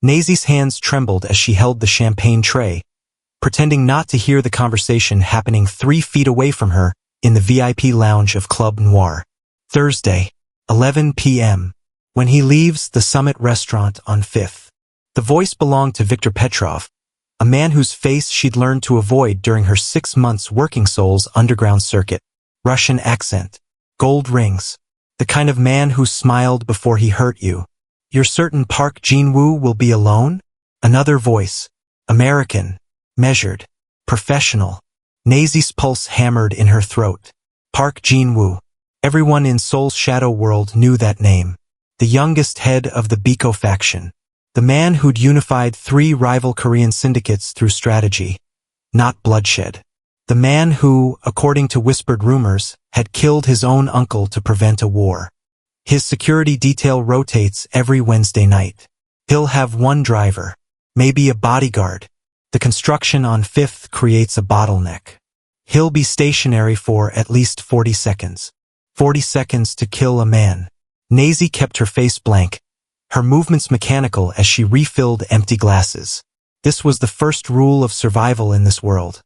Nazy's hands trembled as she held the champagne tray, pretending not to hear the conversation happening 3 feet away from her in the VIP lounge of Club Noir. Thursday, 11 p.m. When he leaves the Summit restaurant on 5th. The voice belonged to Viktor Petrov, a man whose face she'd learned to avoid during her 6 months working Seoul's underground circuit. Russian accent, gold rings, the kind of man who smiled before he hurt you. You're certain Park Jin-woo will be alone? Another voice, American, measured, professional. Nazy's pulse hammered in her throat. Park Jin-woo. Everyone in Seoul's shadow world knew that name. The youngest head of the Biko faction. The man who'd unified 3 rival Korean syndicates through strategy, not bloodshed. The man who, according to whispered rumors, had killed his own uncle to prevent a war. His security detail rotates every Wednesday night. He'll have 1 driver, maybe a bodyguard. The construction on 5th creates a bottleneck. He'll be stationary for at least 40 seconds. 40 seconds to kill a man. Nazy kept her face blank, her movements mechanical as she refilled empty glasses. This was the first rule of survival in this world.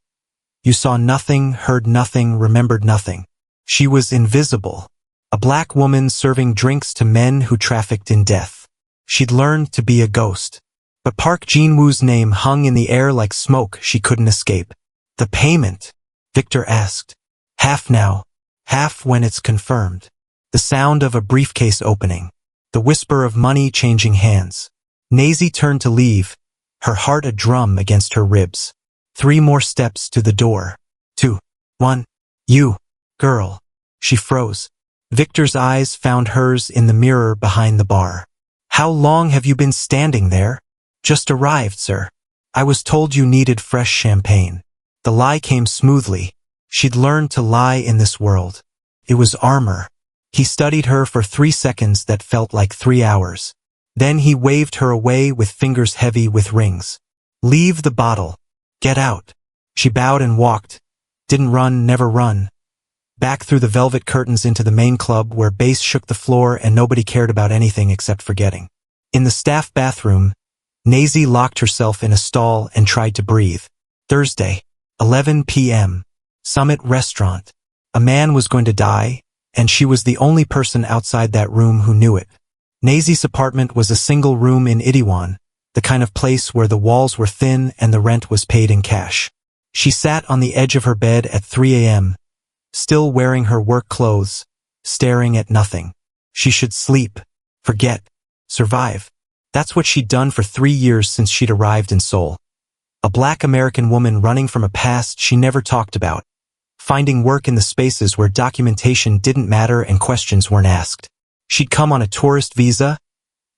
You saw nothing, heard nothing, remembered nothing. She was invisible. A black woman serving drinks to men who trafficked in death. She'd learned to be a ghost. But Park Jin-woo's name hung in the air like smoke she couldn't escape. The payment? Victor asked. Half now. Half when it's confirmed. The sound of a briefcase opening. The whisper of money changing hands. Nazy turned to leave, her heart a drum against her ribs. 3 more steps to the door. 2, 1. You, girl. She froze. Victor's eyes found hers in the mirror behind the bar. How long have you been standing there? Just arrived, sir. I was told you needed fresh champagne. The lie came smoothly. She'd learned to lie in this world. It was armor. He studied her for 3 seconds that felt like 3 hours. Then he waved her away with fingers heavy with rings. Leave the bottle. Get out. She bowed and walked. Didn't run, never run. Back through the velvet curtains into the main club where bass shook the floor and nobody cared about anything except forgetting. In the staff bathroom, Nazy locked herself in a stall and tried to breathe. Thursday, 11 p.m. Summit restaurant. A man was going to die, and she was the only person outside that room who knew it. Nazy's apartment was a single room in Itaewon, the kind of place where the walls were thin and the rent was paid in cash. She sat on the edge of her bed at 3 a.m., still wearing her work clothes, staring at nothing. She should sleep, forget, survive. That's what she'd done for 3 years since she'd arrived in Seoul. A black American woman running from a past she never talked about, finding work in the spaces where documentation didn't matter and questions weren't asked. She'd come on a tourist visa,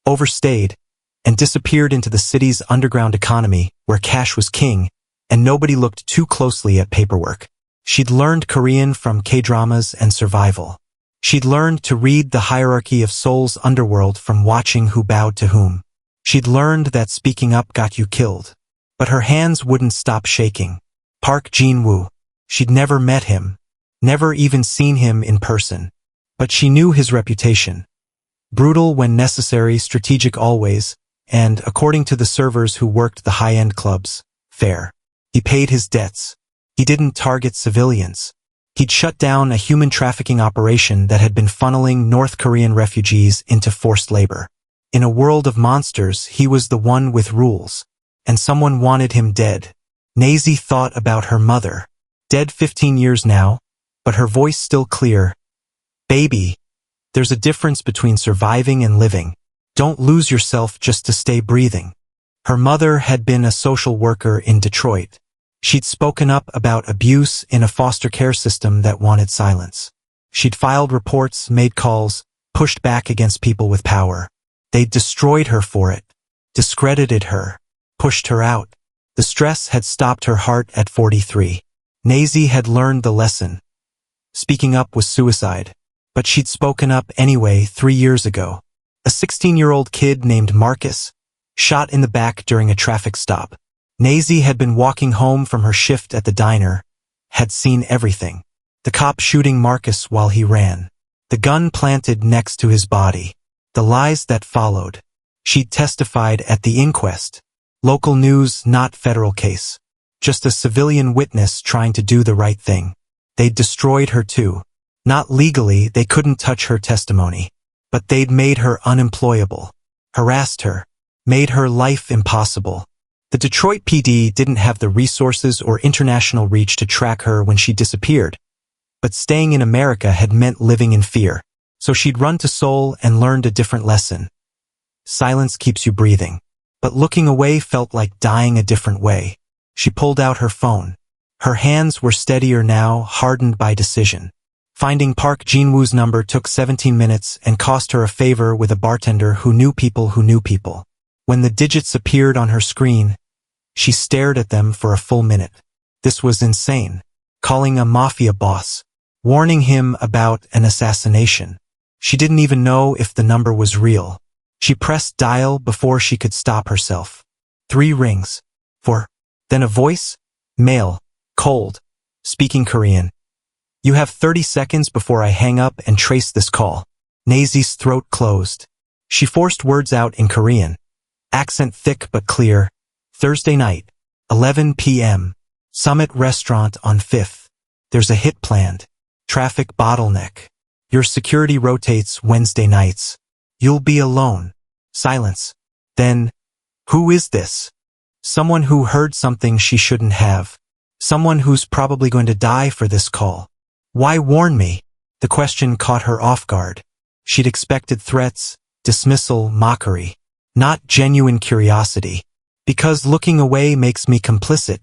overstayed, and disappeared into the city's underground economy where cash was king and nobody looked too closely at paperwork. She'd learned Korean from K-dramas and survival. She'd learned to read the hierarchy of Seoul's underworld from watching Who Bowed to Whom. She'd learned that speaking up got you killed. But her hands wouldn't stop shaking. Park Jin-woo. She'd never met him, never even seen him in person. But she knew his reputation. Brutal when necessary, strategic always, and, according to the servers who worked the high-end clubs, fair. He paid his debts. He didn't target civilians. He'd shut down a human trafficking operation that had been funneling North Korean refugees into forced labor. In a world of monsters, he was the one with rules. And someone wanted him dead. Nazy thought about her mother. Dead 15 years now, but her voice still clear. Baby, there's a difference between surviving and living. Don't lose yourself just to stay breathing. Her mother had been a social worker in Detroit. She'd spoken up about abuse in a foster care system that wanted silence. She'd filed reports, made calls, pushed back against people with power. They'd destroyed her for it, discredited her, pushed her out. The stress had stopped her heart at 43. Nazy had learned the lesson. Speaking up was suicide. But she'd spoken up anyway 3 years ago. A 16-year-old kid named Marcus, shot in the back during a traffic stop. Nazy had been walking home from her shift at the diner, had seen everything. The cop shooting Marcus while he ran. The gun planted next to his body. The lies that followed. She'd testified at the inquest. Local news, not federal case. Just a civilian witness trying to do the right thing. They'd destroyed her too. Not legally, they couldn't touch her testimony. But they'd made her unemployable. Harassed her. Made her life impossible. The Detroit PD didn't have the resources or international reach to track her when she disappeared. But staying in America had meant living in fear. So she'd run to Seoul and learned a different lesson. Silence keeps you breathing. But looking away felt like dying a different way. She pulled out her phone. Her hands were steadier now, hardened by decision. Finding Park Jin-woo's number took 17 minutes and cost her a favor with a bartender who knew people who knew people. When the digits appeared on her screen, she stared at them for a full minute. This was insane. Calling a Mafia boss. Warning him about an assassination. She didn't even know if the number was real. She pressed dial before she could stop herself. 3 rings. 4. Then a voice. Male. Cold. Speaking Korean. You have 30 seconds before I hang up and trace this call. Nazy's throat closed. She forced words out in Korean. Accent thick but clear. Thursday night. 11 p.m. Summit Restaurant on 5th. There's a hit planned. Traffic bottleneck. Your security rotates Wednesday nights. You'll be alone. Silence. Then, who is this? Someone who heard something she shouldn't have. Someone who's probably going to die for this call. Why warn me? The question caught her off guard. She'd expected threats, dismissal, mockery. Not genuine curiosity. Because looking away makes me complicit,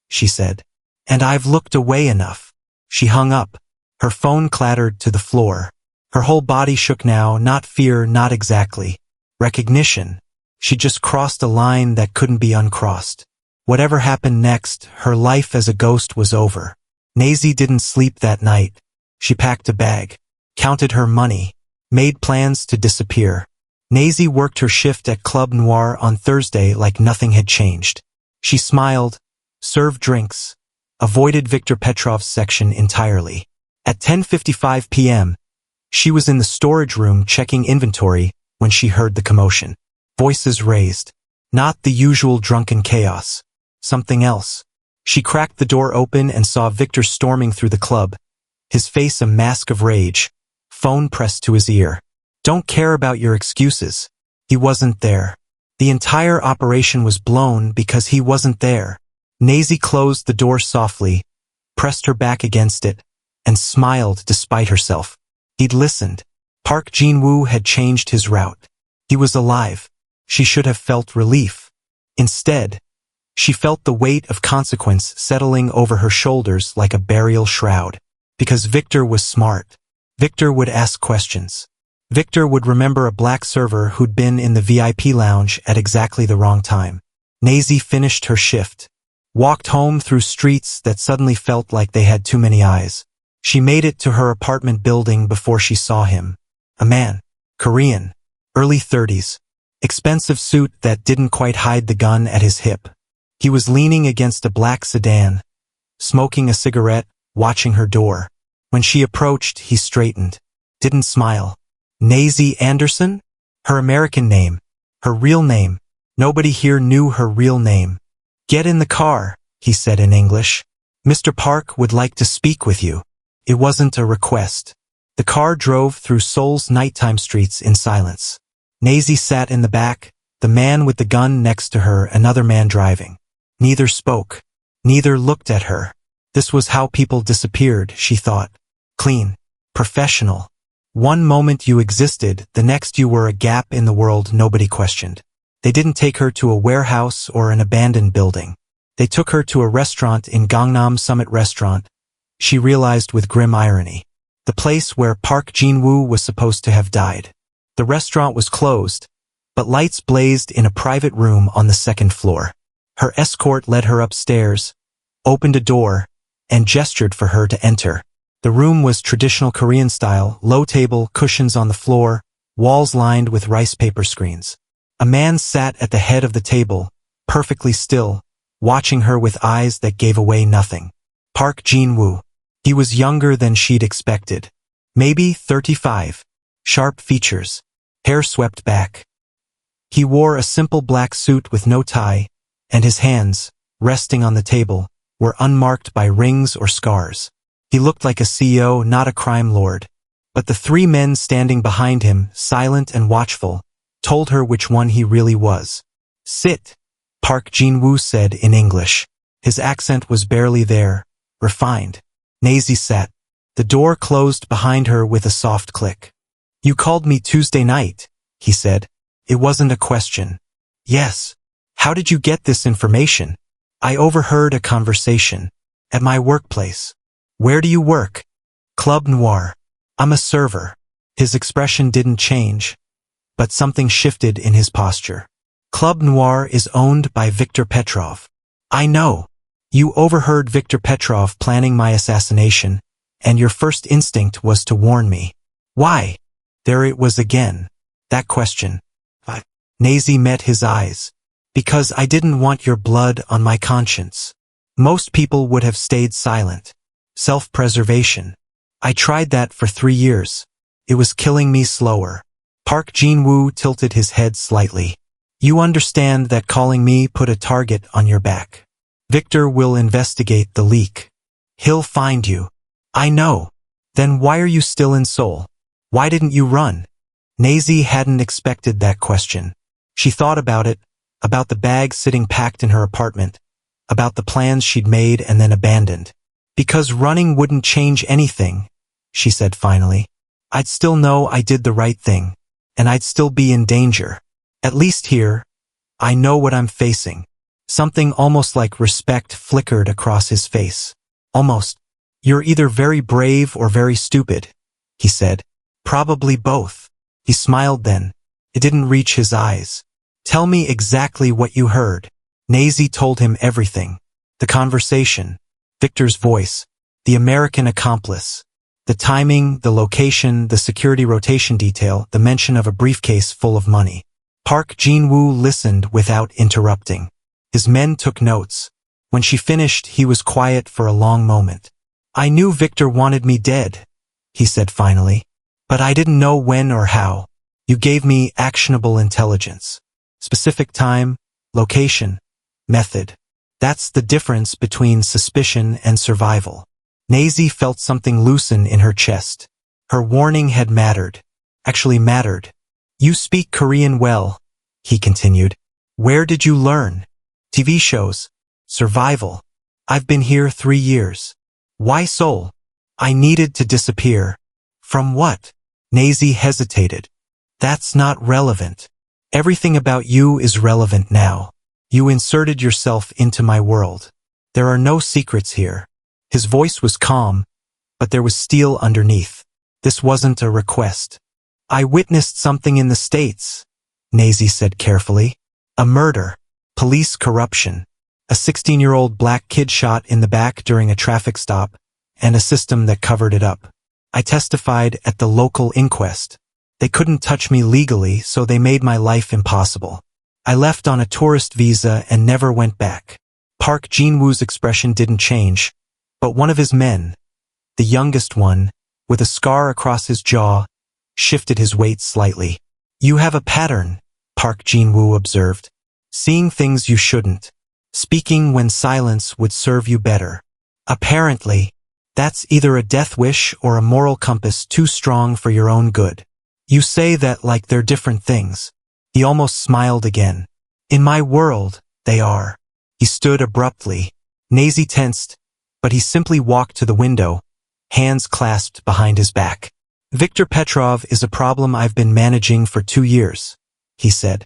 she said. And I've looked away enough. She hung up. Her phone clattered to the floor. Her whole body shook now, not fear, not exactly. Recognition. She just crossed a line that couldn't be uncrossed. Whatever happened next, her life as a ghost was over. Nazy didn't sleep that night. She packed a bag, counted her money, made plans to disappear. Nazy worked her shift at Club Noir on Thursday like nothing had changed. She smiled, served drinks, avoided Viktor Petrov's section entirely. At 10:55 p.m., she was in the storage room checking inventory when she heard the commotion. Voices raised. Not the usual drunken chaos. Something else. She cracked the door open and saw Victor storming through the club, his face a mask of rage, phone pressed to his ear. Don't care about your excuses. He wasn't there. The entire operation was blown because he wasn't there. Nazy closed the door softly, pressed her back against it, and smiled despite herself. He'd listened. Park Jin-woo had changed his route. He was alive. She should have felt relief. Instead, she felt the weight of consequence settling over her shoulders like a burial shroud. Because Victor was smart. Victor would ask questions. Victor would remember a black server who'd been in the VIP lounge at exactly the wrong time. Nazy finished her shift. Walked home through streets that suddenly felt like they had too many eyes. She made it to her apartment building before she saw him. A man. Korean. Early 30s. Expensive suit that didn't quite hide the gun at his hip. He was leaning against a black sedan, smoking a cigarette, watching her door. When she approached, he straightened. Didn't smile. Nazy Anderson? Her American name. Her real name. Nobody here knew her real name. Get in the car, he said in English. Mr. Park would like to speak with you. It wasn't a request. The car drove through Seoul's nighttime streets in silence. Nazy sat in the back, the man with the gun next to her, another man driving. Neither spoke. Neither looked at her. This was how people disappeared, she thought. Clean. Professional. One moment you existed, the next you were a gap in the world nobody questioned. They didn't take her to a warehouse or an abandoned building. They took her to a restaurant in Gangnam Summit Restaurant, she realized with grim irony. The place where Park Jin-woo was supposed to have died. The restaurant was closed, but lights blazed in a private room on the second floor. Her escort led her upstairs, opened a door, and gestured for her to enter. The room was traditional Korean style, low table, cushions on the floor, walls lined with rice paper screens. A man sat at the head of the table, perfectly still, watching her with eyes that gave away nothing. Park Jin-woo. He was younger than she'd expected. Maybe 35. Sharp features. Hair swept back. He wore a simple black suit with no tie, and his hands, resting on the table, were unmarked by rings or scars. He looked like a CEO, not a crime lord. But the three men standing behind him, silent and watchful, told her which one he really was. "Sit," Park Jin-woo said in English. His accent was barely there, refined. Nazy sat. The door closed behind her with a soft click. "You called me Tuesday night," he said. It wasn't a question. "Yes. How did you get this information?" "I overheard a conversation. At my workplace." "Where do you work?" "Club Noir. I'm a server." His expression didn't change, but something shifted in his posture. "Club Noir is owned by Viktor Petrov." "I know. You overheard Viktor Petrov planning my assassination, and your first instinct was to warn me. Why?" There it was again. That question. Nazy met his eyes. "Because I didn't want your blood on my conscience." Most people would have stayed silent. Self-preservation. "I tried that for 3 years. It was killing me slower." Park Jin-woo tilted his head slightly. "You understand that calling me put a target on your back. Victor will investigate the leak. He'll find you." "I know. Then why are you still in Seoul? Why didn't you run?" Nazy hadn't expected that question. She thought about it, about the bag sitting packed in her apartment, about the plans she'd made and then abandoned. "Because running wouldn't change anything," she said finally. "I'd still know I did the right thing, and I'd still be in danger. At least here, I know what I'm facing." Something almost like respect flickered across his face. "Almost. You're either very brave or very stupid," he said. "Probably both." He smiled then. It didn't reach his eyes. "Tell me exactly what you heard." Nazy told him everything. The conversation, Victor's voice, the American accomplice, the timing, the location, the security rotation detail, the mention of a briefcase full of money. Park Jin-woo listened without interrupting. His men took notes. When she finished, he was quiet for a long moment. "I knew Victor wanted me dead," he said finally. "But I didn't know when or how. You gave me actionable intelligence. Specific time, location, method. That's the difference between suspicion and survival." Nazy felt something loosen in her chest. Her warning had mattered. Actually mattered. "You speak Korean well," he continued. "Where did you learn?" "TV shows. Survival. I've been here 3 years." "Why Seoul?" "I needed to disappear." "From what?" Nazy hesitated. "That's not relevant. Everything about you is relevant now. You inserted yourself into my world. There are no secrets here." His voice was calm, but there was steel underneath. This wasn't a request. "I witnessed something in the States," Nazy said carefully. "A murder. Police corruption. A 16-year-old black kid shot in the back during a traffic stop, and a system that covered it up. I testified at the local inquest. They couldn't touch me legally, so they made my life impossible. I left on a tourist visa and never went back." Park Jin-woo's expression didn't change, but one of his men, the youngest one, with a scar across his jaw, shifted his weight slightly. "You have a pattern," Park Jin-woo observed. "Seeing things you shouldn't. Speaking when silence would serve you better. Apparently, that's either a death wish or a moral compass too strong for your own good. You say that like they're different things." He almost smiled again. "In my world, they are." He stood abruptly. Nazy tensed, but he simply walked to the window, hands clasped behind his back. "Viktor Petrov is a problem I've been managing for 2 years," he said.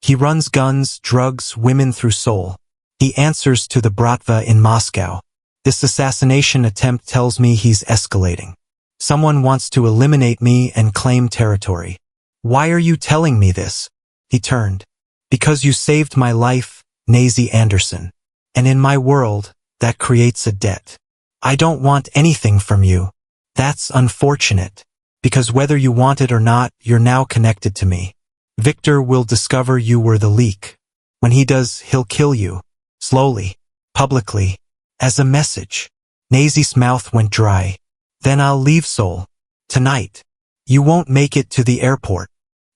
"He runs guns, drugs, women through Seoul. He answers to the Bratva in Moscow. This assassination attempt tells me he's escalating. Someone wants to eliminate me and claim territory." "Why are you telling me this?" He turned. "Because you saved my life, Nazy Anderson. And in my world, that creates a debt. I don't want anything from you. That's unfortunate. Because whether you want it or not, you're now connected to me. Victor will discover you were the leak. When he does, he'll kill you. Slowly. Publicly. As a message." Nazy's mouth went dry. "Then I'll leave Seoul. Tonight. You won't make it to the airport."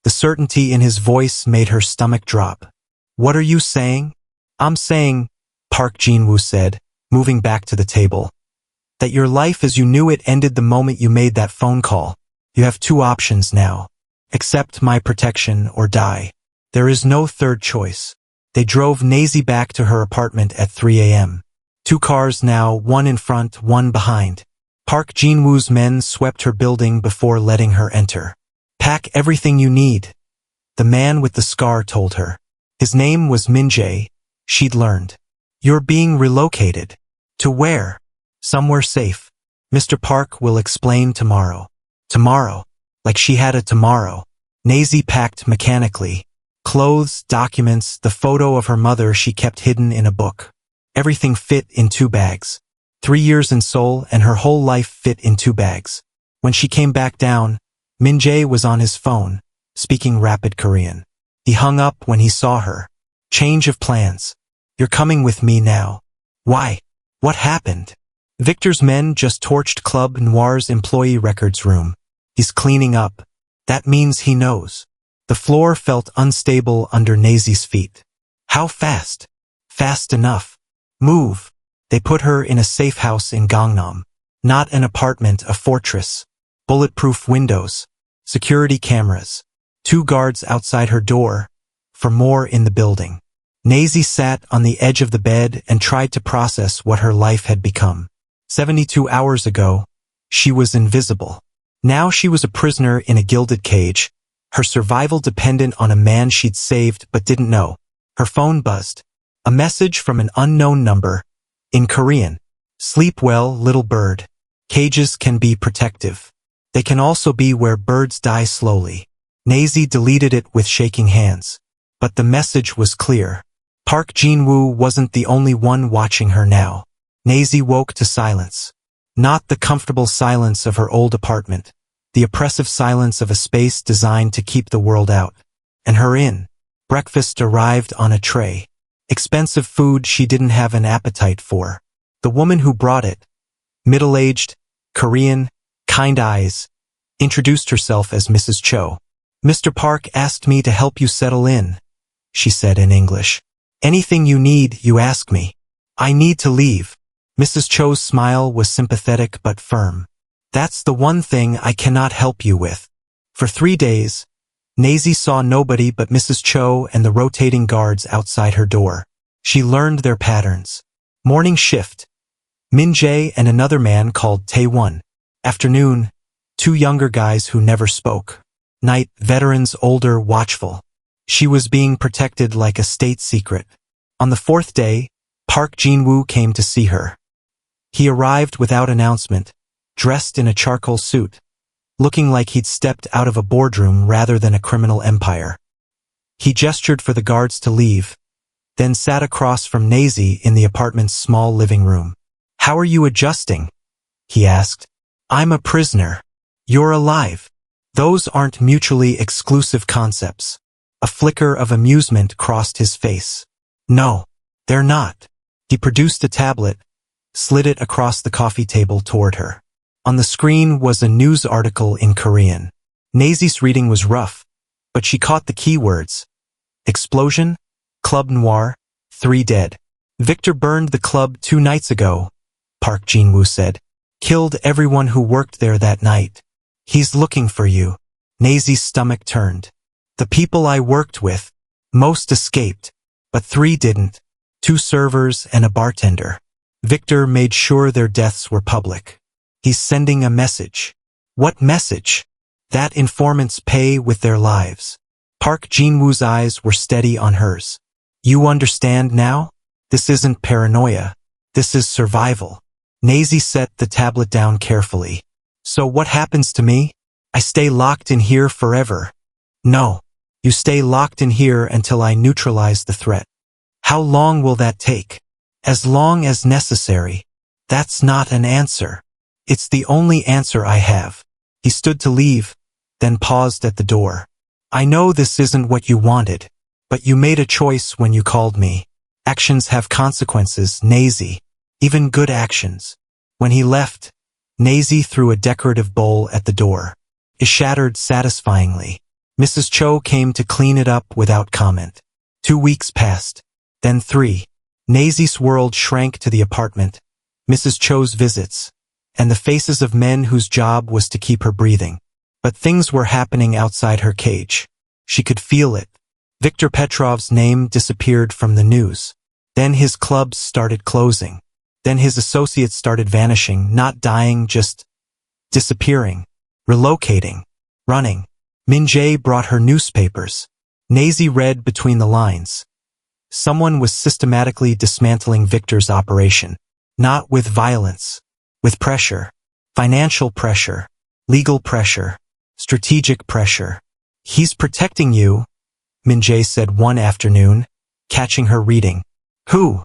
The certainty in his voice made her stomach drop. What are you saying? I'm saying, Park Jin-woo said, moving back to the table, that your life as you knew it ended the moment you made that phone call. You have two options now. Accept my protection or die. There is no third choice. They drove Nazy back to her apartment at 3 a.m. Two cars now, one in front, one behind. Park Jin-woo's men swept her building before letting her enter. Pack everything you need, the man with the scar told her. His name was Min-jae, she'd learned. You're being relocated. To where? Somewhere safe. Mr. Park will explain tomorrow. Tomorrow. Like she had a tomorrow. Nazy packed mechanically. Clothes, documents, the photo of her mother she kept hidden in a book. Everything fit in 2 bags. 3 years in Seoul and her whole life fit in 2 bags. When she came back down, Min-jae was on his phone, speaking rapid Korean. He hung up when he saw her. Change of plans. You're coming with me now. Why? What happened? Victor's men just torched Club Noir's employee records room. He's cleaning up. That means he knows. The floor felt unstable under Nazy's feet. How fast? Fast enough. Move. They put her in a safe house in Gangnam. Not an apartment, a fortress. Bulletproof windows. Security cameras. 2 guards outside her door. For more in the building. Nazy sat on the edge of the bed and tried to process what her life had become. 72 hours ago, she was invisible. Now she was a prisoner in a gilded cage, her survival dependent on a man she'd saved but didn't know. Her phone buzzed. A message from an unknown number. In Korean. Sleep well, little bird. Cages can be protective. They can also be where birds die slowly. Nazy deleted it with shaking hands. But the message was clear. Park Jin-woo wasn't the only one watching her now. Nazy woke to silence. Not the comfortable silence of her old apartment. The oppressive silence of a space designed to keep the world out. And her in. Breakfast arrived on a tray. Expensive food she didn't have an appetite for. The woman who brought it, middle-aged, Korean, kind eyes, introduced herself as Mrs. Cho. Mr. Park asked me to help you settle in, she said in English. Anything you need, you ask me. I need to leave. Mrs. Cho's smile was sympathetic but firm. That's the one thing I cannot help you with. For 3 days, Nazy saw nobody but Mrs. Cho and the rotating guards outside her door. She learned their patterns. Morning shift. Min-jae and another man called Tae-won. Afternoon, 2 younger guys who never spoke. Night, veterans older, watchful. She was being protected like a state secret. On the 4th day, Park Jin-woo came to see her. He arrived without announcement, dressed in a charcoal suit, looking like he'd stepped out of a boardroom rather than a criminal empire. He gestured for the guards to leave, then sat across from Nazy in the apartment's small living room. How are you adjusting? He asked. I'm a prisoner. You're alive. Those aren't mutually exclusive concepts. A flicker of amusement crossed his face. No, they're not. He produced a tablet, slid it across the coffee table toward her. On the screen was a news article in Korean. Nazy's reading was rough, but she caught the keywords. Explosion, Club Noir, 3 dead. Victor burned the club 2 nights ago, Park Jin-woo said. Killed everyone who worked there that night. He's looking for you. Nazy's stomach turned. The people I worked with, most escaped, but 3 didn't. 2 servers and a bartender. Victor made sure their deaths were public. He's sending a message. What message? That informants pay with their lives. Park Jin-woo's eyes were steady on hers. You understand now? This isn't paranoia. This is survival. Nazy set the tablet down carefully. So what happens to me? I stay locked in here forever. No. You stay locked in here until I neutralize the threat. How long will that take? As long as necessary. That's not an answer. It's the only answer I have. He stood to leave, then paused at the door. I know this isn't what you wanted, but you made a choice when you called me. Actions have consequences, Nazy. Even good actions. When he left, Nazy threw a decorative bowl at the door. It shattered satisfyingly. Mrs. Cho came to clean it up without comment. 2 weeks passed. Then 3. Nazy's world shrank to the apartment, Mrs. Cho's visits, and the faces of men whose job was to keep her breathing. But things were happening outside her cage. She could feel it. Viktor Petrov's name disappeared from the news. Then his clubs started closing. Then his associates started vanishing, not dying, just disappearing, relocating, running. Min-jae brought her newspapers. Nazy read between the lines. Someone was systematically dismantling Victor's operation. Not with violence, with pressure. Financial pressure, legal pressure, strategic pressure. He's protecting you, Min-jae said one afternoon, catching her reading. Who?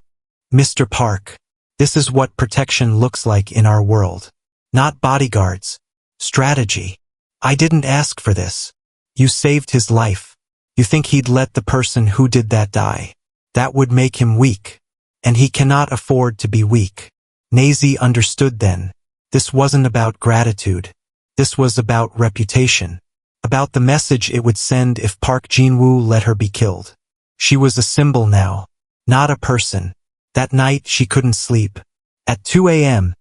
Mr. Park. This is what protection looks like in our world. Not bodyguards. Strategy. I didn't ask for this. You saved his life. You think he'd let the person who did that die? That would make him weak. And he cannot afford to be weak. Nazy understood then. This wasn't about gratitude. This was about reputation. About the message it would send if Park Jin-woo let her be killed. She was a symbol now, not a person. That night she couldn't sleep. At 2 a.m.,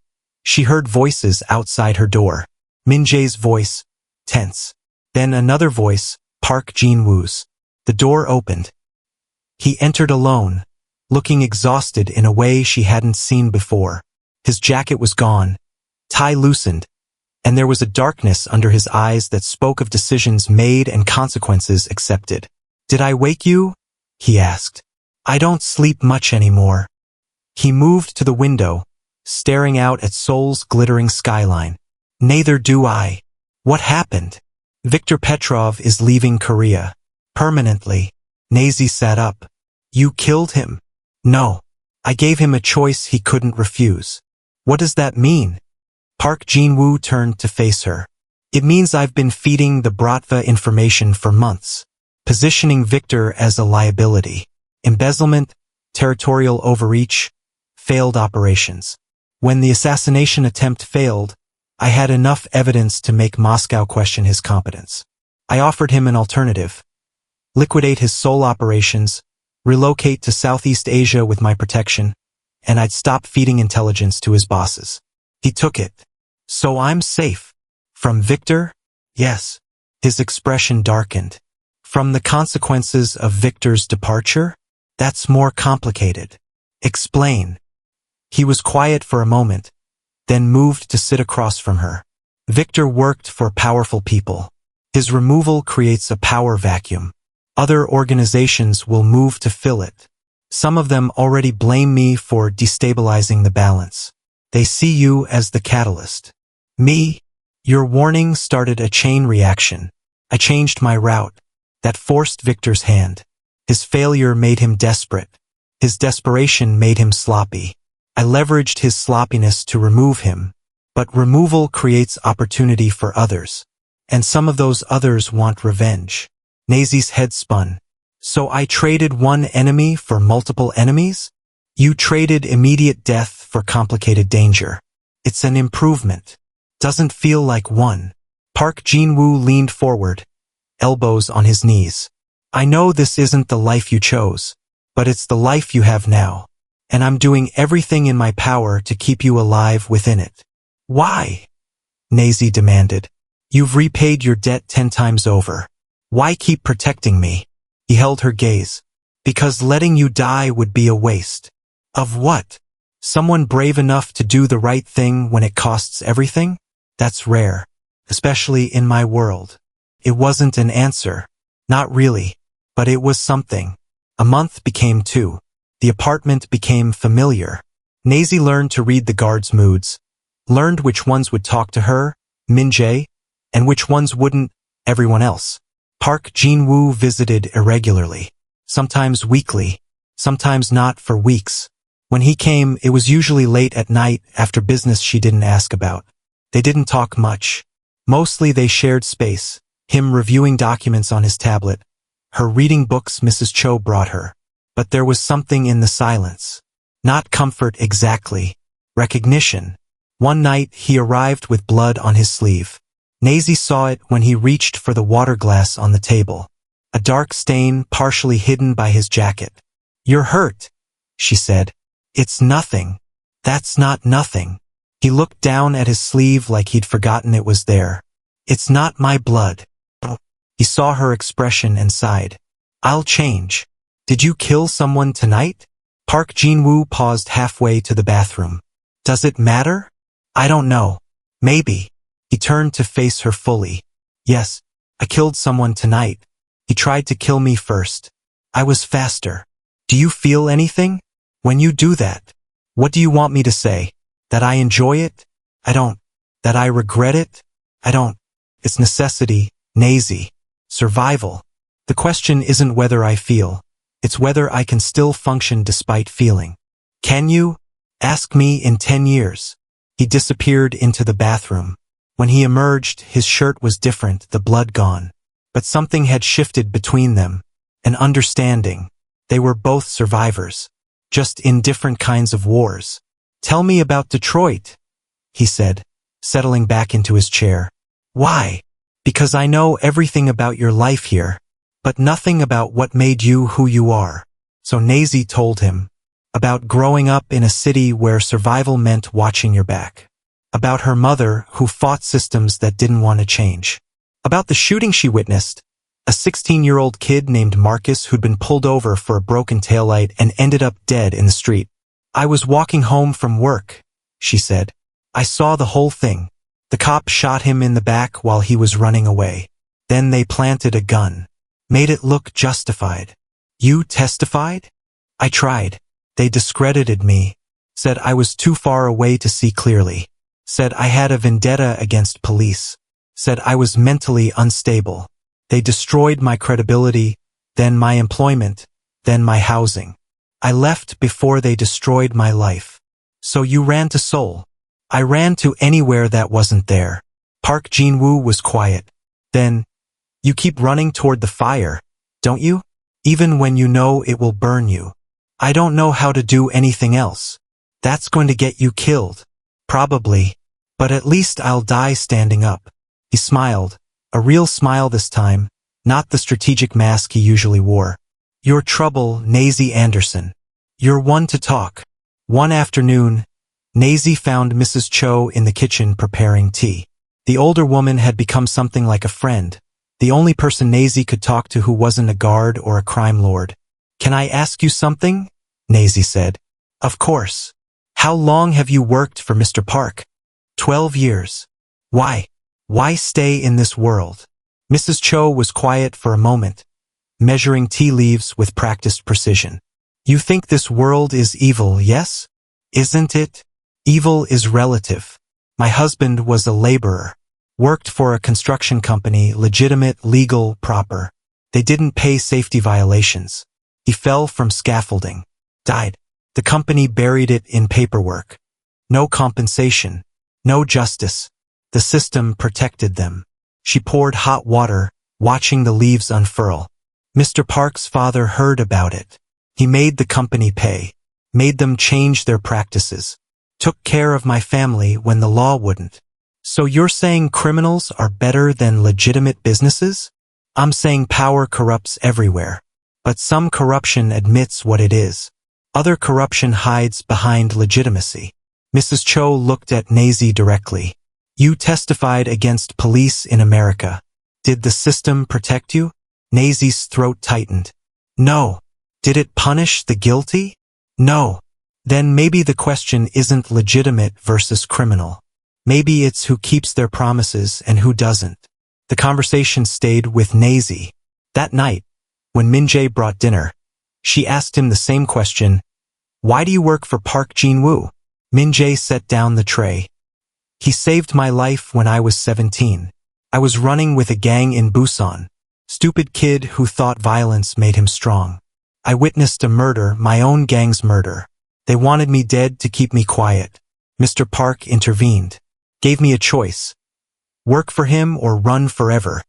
she heard voices outside her door. Min-jae's voice, tense. Then another voice, Park Jin-woo's. The door opened. He entered alone, looking exhausted in a way she hadn't seen before. His jacket was gone, tie loosened, and there was a darkness under his eyes that spoke of decisions made and consequences accepted. Did I wake you? He asked. I don't sleep much anymore. He moved to the window, staring out at Seoul's glittering skyline. Neither do I. What happened? Viktor Petrov is leaving Korea. Permanently. Nazy sat up. You killed him? No. I gave him a choice he couldn't refuse. What does that mean? Park Jin-woo turned to face her. It means I've been feeding the Bratva information for months, positioning Viktor as a liability. Embezzlement, territorial overreach, failed operations. When the assassination attempt failed, I had enough evidence to make Moscow question his competence. I offered him an alternative. Liquidate his Seoul operations, relocate to Southeast Asia with my protection, and I'd stop feeding intelligence to his bosses. He took it. So I'm safe. From Viktor? Yes. His expression darkened. From the consequences of Viktor's departure? That's more complicated. Explain. He was quiet for a moment, then moved to sit across from her. Viktor worked for powerful people. His removal creates a power vacuum. Other organizations will move to fill it. Some of them already blame me for destabilizing the balance. They see you as the catalyst. Me? Your warning started a chain reaction. I changed my route. That forced Viktor's hand. His failure made him desperate. His desperation made him sloppy. I leveraged his sloppiness to remove him. But removal creates opportunity for others. And some of those others want revenge. Nazy's head spun. So I traded one enemy for multiple enemies? You traded immediate death for complicated danger. It's an improvement. Doesn't feel like one. Park Jin-woo leaned forward, elbows on his knees. I know this isn't the life you chose, but it's the life you have now. And I'm doing everything in my power to keep you alive within it. Why? Nazy demanded. You've repaid your debt 10 times over. Why keep protecting me? He held her gaze. Because letting you die would be a waste. Of what? Someone brave enough to do the right thing when it costs everything? That's rare, especially in my world. It wasn't an answer. Not really. But it was something. A month became 2. The apartment became familiar. Nazy learned to read the guards' moods, learned which ones would talk to her, Min-jae, and which ones wouldn't, everyone else. Park Jin-woo visited irregularly, sometimes weekly, sometimes not for weeks. When he came, it was usually late at night after business she didn't ask about. They didn't talk much. Mostly they shared space, him reviewing documents on his tablet, her reading books Mrs. Cho brought her. But there was something in the silence. Not comfort exactly. Recognition. One night he arrived with blood on his sleeve. Nazy saw it when he reached for the water glass on the table. A dark stain partially hidden by his jacket. "You're hurt," she said. "It's nothing. That's not nothing." He looked down at his sleeve like he'd forgotten it was there. "It's not my blood." He saw her expression and sighed. "I'll change." "Did you kill someone tonight?" Park Jin-woo paused halfway to the bathroom. "Does it matter?" "I don't know. Maybe." He turned to face her fully. "Yes, I killed someone tonight. He tried to kill me first. I was faster." "Do you feel anything? When you do that, what do you want me to say? That I enjoy it? I don't. That I regret it? I don't. It's necessity, Nazy. Survival. The question isn't whether I feel. It's whether I can still function despite feeling. Can you? Ask me in 10 years. He disappeared into the bathroom. When he emerged, his shirt was different, the blood gone. But something had shifted between them. An understanding. They were both survivors. Just in different kinds of wars. "Tell me about Detroit," he said, settling back into his chair. "Why?" "Because I know everything about your life here, but nothing about what made you who you are." So Nazy told him. About growing up in a city where survival meant watching your back. About her mother who fought systems that didn't want to change. About the shooting she witnessed. A 16-year-old kid named Marcus who'd been pulled over for a broken taillight and ended up dead in the street. "I was walking home from work," she said. "I saw the whole thing. The cop shot him in the back while he was running away. Then they planted a gun. Made it look justified." "You testified?" "I tried. They discredited me. Said I was too far away to see clearly. Said I had a vendetta against police. Said I was mentally unstable. They destroyed my credibility, then my employment, then my housing. I left before they destroyed my life." "So you ran to Seoul?" "I ran to anywhere that wasn't there." Park Jin-woo was quiet. Then, "You keep running toward the fire, don't you? Even when you know it will burn you." "I don't know how to do anything else." "That's going to get you killed." "Probably. But at least I'll die standing up." He smiled, a real smile this time, not the strategic mask he usually wore. "Your trouble, Nazy Anderson. You're one to talk." One afternoon, Nazy found Mrs. Cho in the kitchen preparing tea. The older woman had become something like a friend, the only person Nazy could talk to who wasn't a guard or a crime lord. "Can I ask you something?" Nazy said. "Of course. How long have you worked for Mr. Park?" 12 years. "Why? Why stay in this world?" Mrs. Cho was quiet for a moment, measuring tea leaves with practiced precision. "You think this world is evil, yes? Isn't it? Evil is relative. My husband was a laborer. Worked for a construction company, legitimate, legal, proper. They didn't pay safety violations. He fell from scaffolding. Died. The company buried it in paperwork. No compensation. No justice. The system protected them." She poured hot water, watching the leaves unfurl. "Mr. Park's father heard about it. He made the company pay. Made them change their practices. Took care of my family when the law wouldn't." "So you're saying criminals are better than legitimate businesses?" "I'm saying power corrupts everywhere. But some corruption admits what it is. Other corruption hides behind legitimacy." Mrs. Cho looked at Nazy directly. "You testified against police in America. Did the system protect you?" Nazy's throat tightened. "No." "Did it punish the guilty?" "No." "Then maybe the question isn't legitimate versus criminal. Maybe it's who keeps their promises and who doesn't." The conversation stayed with Nazy. That night, when Min-jae brought dinner, she asked him the same question. "Why do you work for Park Jin-woo?" Min-jae set down the tray. "He saved my life when I was 17. I was running with a gang in Busan. Stupid kid who thought violence made him strong. I witnessed a murder, my own gang's murder. They wanted me dead to keep me quiet. Mr. Park intervened. Gave me a choice. Work for him or run forever.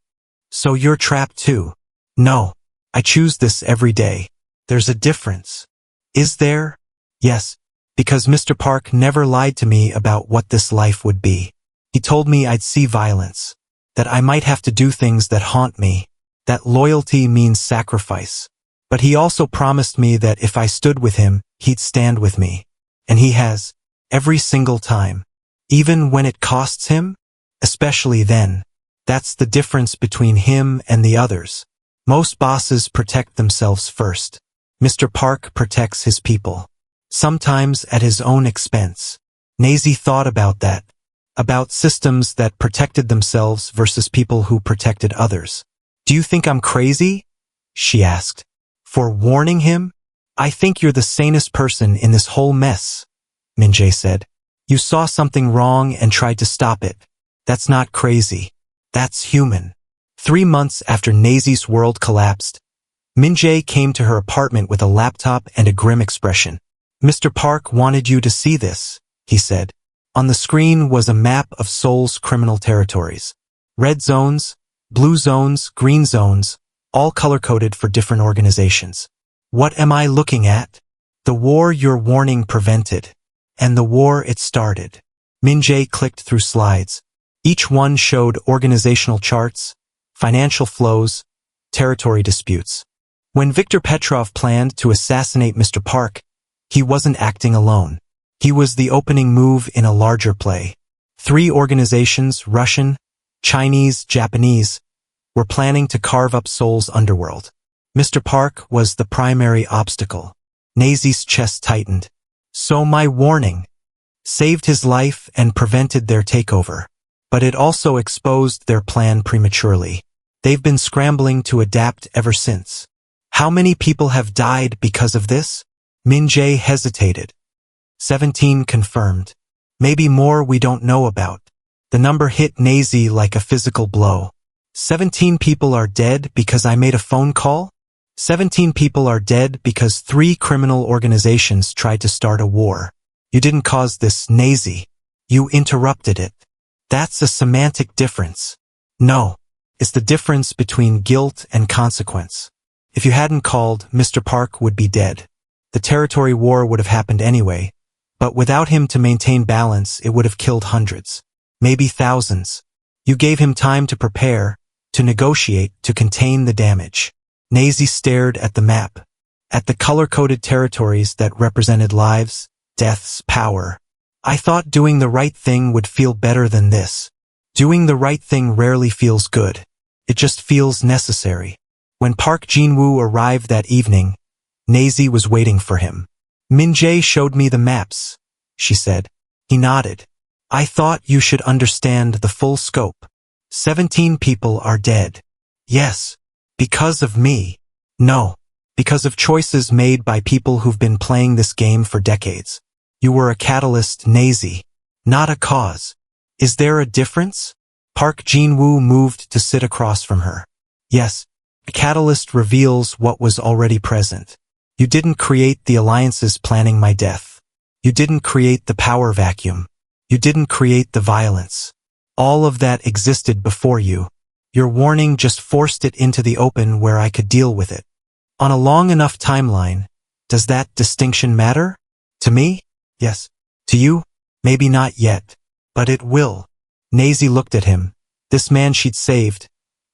So you're trapped too." "No. I choose this every day." "There's a difference." "Is there?" "Yes. Because Mr. Park never lied to me about what this life would be. He told me I'd see violence. that I might have to do things that haunt me, that loyalty means sacrifice. But he also promised me that if I stood with him, he'd stand with me. And he has, every single time. Even when it costs him? Especially then. That's the difference between him and the others. Most bosses protect themselves first. Mr. Park protects his people. Sometimes at his own expense. Nazy thought about that. About systems that protected themselves versus people who protected others. Do you think I'm crazy? She asked. For warning him? I think you're the sanest person in this whole mess, Min-jae said. You saw something wrong and tried to stop it. That's not crazy. That's human. 3 months after Nazy's world collapsed, Min-jae came to her apartment with a laptop and a grim expression. Mr. Park wanted you to see this, he said. On the screen was a map of Seoul's criminal territories. Red zones, blue zones, green zones, all color-coded for different organizations. What am I looking at? The war your warning prevented. And the war it started. Min-jae clicked through slides. Each one showed organizational charts, financial flows, territory disputes. When Viktor Petrov planned to assassinate Mr. Park, he wasn't acting alone. He was the opening move in a larger play. 3 organizations, Russian, Chinese, Japanese, were planning to carve up Seoul's underworld. Mr. Park was the primary obstacle. Nazy's chest tightened. So my warning saved his life and prevented their takeover. But it also exposed their plan prematurely. They've been scrambling to adapt ever since. How many people have died because of this? Min-jae hesitated. 17 confirmed. Maybe more we don't know about. The number hit Nazy like a physical blow. 17 people are dead because I made a phone call? 17 people are dead because 3 criminal organizations tried to start a war. You didn't cause this, Nazy. You interrupted it. That's a semantic difference. No, it's the difference between guilt and consequence. If you hadn't called, Mr. Park would be dead. The territory war would have happened anyway, but without him to maintain balance, it would have killed hundreds, maybe thousands. You gave him time to prepare, to negotiate, to contain the damage. Nazy stared at the map, at the color-coded territories that represented lives, deaths, power. I thought doing the right thing would feel better than this. Doing the right thing rarely feels good. It just feels necessary. When Park Jin-woo arrived that evening, Nazy was waiting for him. Min-jae showed me the maps, she said. He nodded. I thought you should understand the full scope. 17 people are dead. Yes. Because of me. No. Because of choices made by people who've been playing this game for decades. You were a catalyst, Nazy. Not a cause. Is there a difference? Park Jin-woo moved to sit across from her. Yes. A catalyst reveals what was already present. You didn't create the alliances planning my death. You didn't create the power vacuum. You didn't create the violence. All of that existed before you. Your warning just forced it into the open where I could deal with it. On a long enough timeline, does that distinction matter? To me? Yes. To you? Maybe not yet. But it will. Nazy looked at him. This man she'd saved.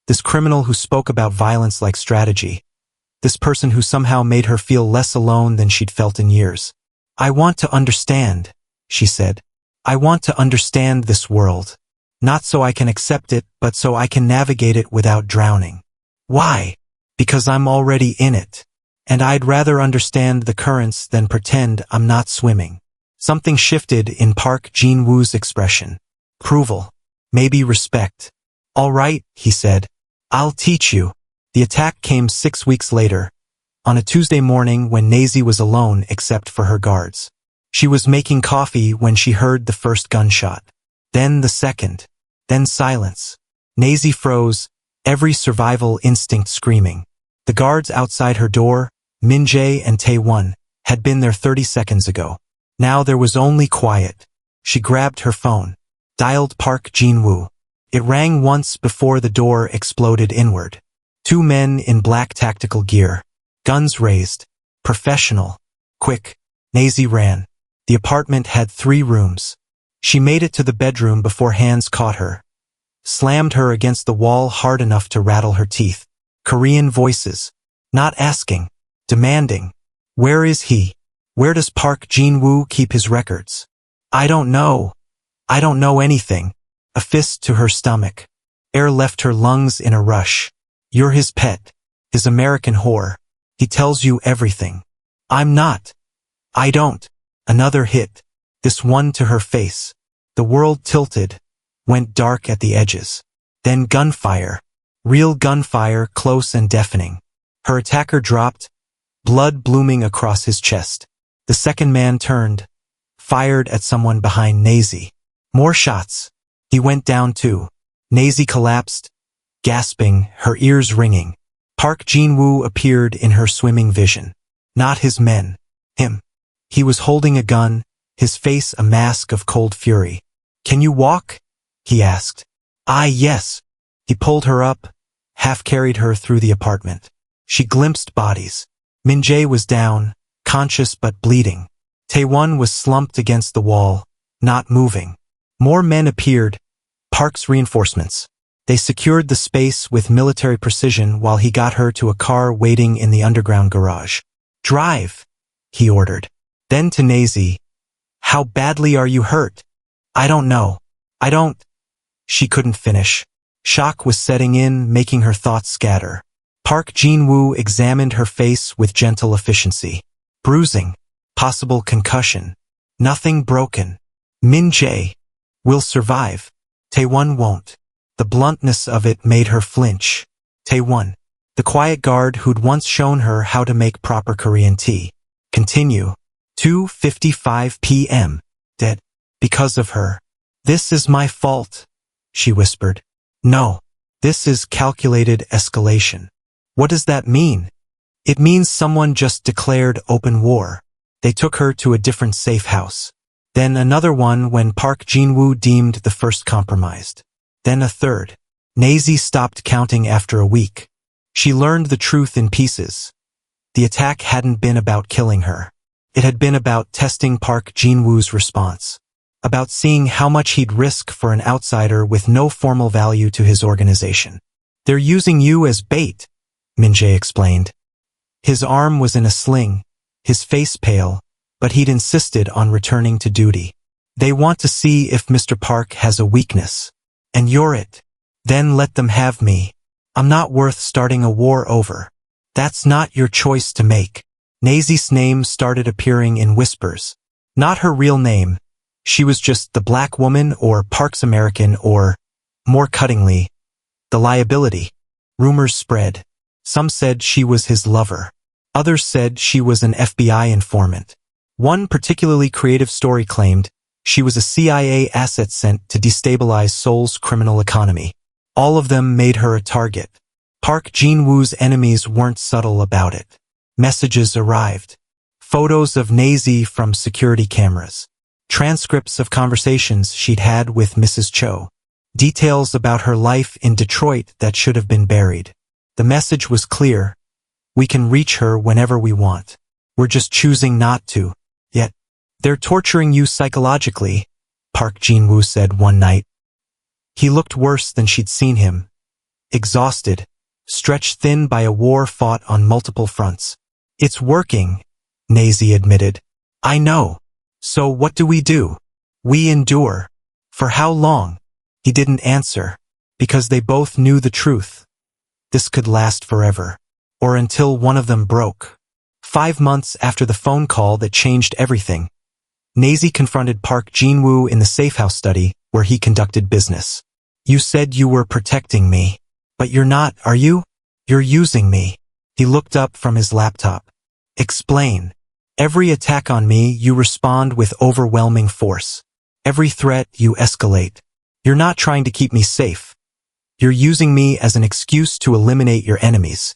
This criminal who spoke about violence like strategy. This person who somehow made her feel less alone than she'd felt in years. I want to understand, she said. I want to understand this world. Not so I can accept it, but so I can navigate it without drowning. Why? Because I'm already in it. And I'd rather understand the currents than pretend I'm not swimming. Something shifted in Park Jin-woo's expression. Approval. Maybe respect. All right, he said. I'll teach you. The attack came 6 weeks later, on a Tuesday morning when Nazy was alone except for her guards. She was making coffee when she heard the first gunshot. Then the second. Then silence. Nazy froze, every survival instinct screaming. The guards outside her door, Min-jae and Tae-won, had been there 30 seconds ago. Now there was only quiet. She grabbed her phone. Dialed Park Jin-woo. It rang once before the door exploded inward. 2 men in black tactical gear. Guns raised. Professional. Quick. Nazy ran. The apartment had 3 rooms. She made it to the bedroom before hands caught her. slammed her against the wall hard enough to rattle her teeth. Korean voices. Not asking. Demanding. Where is he? Where does Park Jin-woo keep his records? I don't know. I don't know anything. A fist to her stomach. Air left her lungs in a rush. You're his pet. His American whore. He tells you everything. I'm not. I don't. Another hit. This one to her face. The world tilted. Went dark at the edges. Then gunfire. Real gunfire, close and deafening. Her attacker dropped, blood blooming across his chest. The second man turned, fired at someone behind Nazy. More shots. He went down too. Nazy collapsed, gasping, her ears ringing. Park Jin-woo appeared in her swimming vision. Not his men. Him. He was holding a gun, his face a mask of cold fury. Can you walk? He asked. Yes. He pulled her up, half-carried her through the apartment. She glimpsed bodies. Min-jae was down, conscious but bleeding. Taewon was slumped against the wall, not moving. More men appeared, Park's reinforcements. They secured the space with military precision while he got her to a car waiting in the underground garage. Drive, he ordered. Then to Nazy. How badly are you hurt? I don't know. I don't. She couldn't finish. Shock was setting in, making her thoughts scatter. Park Jin-woo examined her face with gentle efficiency. Bruising. Possible concussion. Nothing broken. Min-jae will survive. Taewon won't. The bluntness of it made her flinch. Taewon, the quiet guard who'd once shown her how to make proper Korean tea. Continue. 2:55 p.m. Dead. Because of her. This is my fault, she whispered. No. This is calculated escalation. What does that mean? It means someone just declared open war. They took her to a different safe house. Then another one when Park Jin-woo deemed the first compromised. Then a third. Nazy stopped counting after a week. She learned the truth in pieces. The attack hadn't been about killing her. It had been about testing Park Jin-woo's response. About seeing how much he'd risk for an outsider with no formal value to his organization. They're using you as bait, Min-jae explained. His arm was in a sling, his face pale, but he'd insisted on returning to duty. They want to see if Mr. Park has a weakness. And you're it. Then let them have me. I'm not worth starting a war over. That's not your choice to make. Nazy's name started appearing in whispers. Not her real name. She was just the black woman or Park's American or, more cuttingly, the liability. Rumors spread. Some said she was his lover. Others said she was an FBI informant. One particularly creative story claimed she was a CIA asset sent to destabilize Seoul's criminal economy. All of them made her a target. Park Jin-woo's enemies weren't subtle about it. Messages arrived. Photos of Nazy from security cameras. Transcripts of conversations she'd had with Mrs. Cho. Details about her life in Detroit that should have been buried. The message was clear. We can reach her whenever we want. We're just choosing not to. Yet, they're torturing you psychologically, Park Jin-woo said one night. He looked worse than she'd seen him. Exhausted, stretched thin by a war fought on multiple fronts. It's working, Nazy admitted. I know. So what do? We endure. For how long? He didn't answer, because they both knew the truth. This could last forever. Or until one of them broke. 5 months after the phone call that changed everything, Nazy confronted Park Jin-woo in the safe house study where he conducted business. You said you were protecting me. But you're not, are you? You're using me. He looked up from his laptop. Explain. Every attack on me, you respond with overwhelming force. Every threat, you escalate. You're not trying to keep me safe. You're using me as an excuse to eliminate your enemies.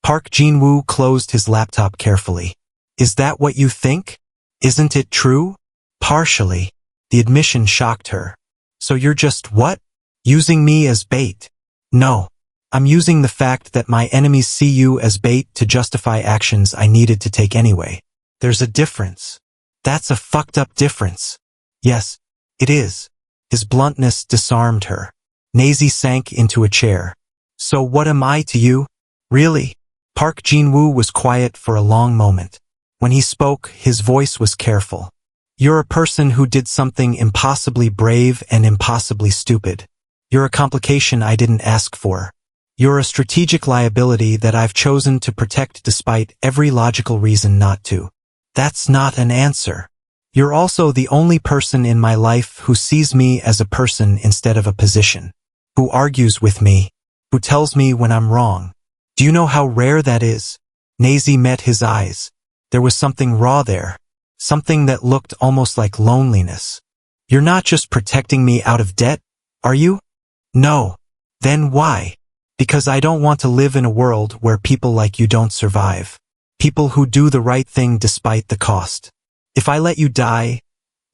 Park Jin-woo closed his laptop carefully. Is that what you think? Isn't it true? Partially. The admission shocked her. So you're just what? Using me as bait? No. I'm using the fact that my enemies see you as bait to justify actions I needed to take anyway. There's a difference. That's a fucked up difference. Yes, it is. His bluntness disarmed her. Nazy sank into a chair. So what am I to you? Really? Park Jin-woo was quiet for a long moment. When he spoke, his voice was careful. You're a person who did something impossibly brave and impossibly stupid. You're a complication I didn't ask for. You're a strategic liability that I've chosen to protect despite every logical reason not to. That's not an answer. You're also the only person in my life who sees me as a person instead of a position, who argues with me, who tells me when I'm wrong. Do you know how rare that is? Nazy met his eyes. There was something raw there, something that looked almost like loneliness. You're not just protecting me out of debt, are you? No. Then why? Because I don't want to live in a world where people like you don't survive. People who do the right thing despite the cost. If I let you die,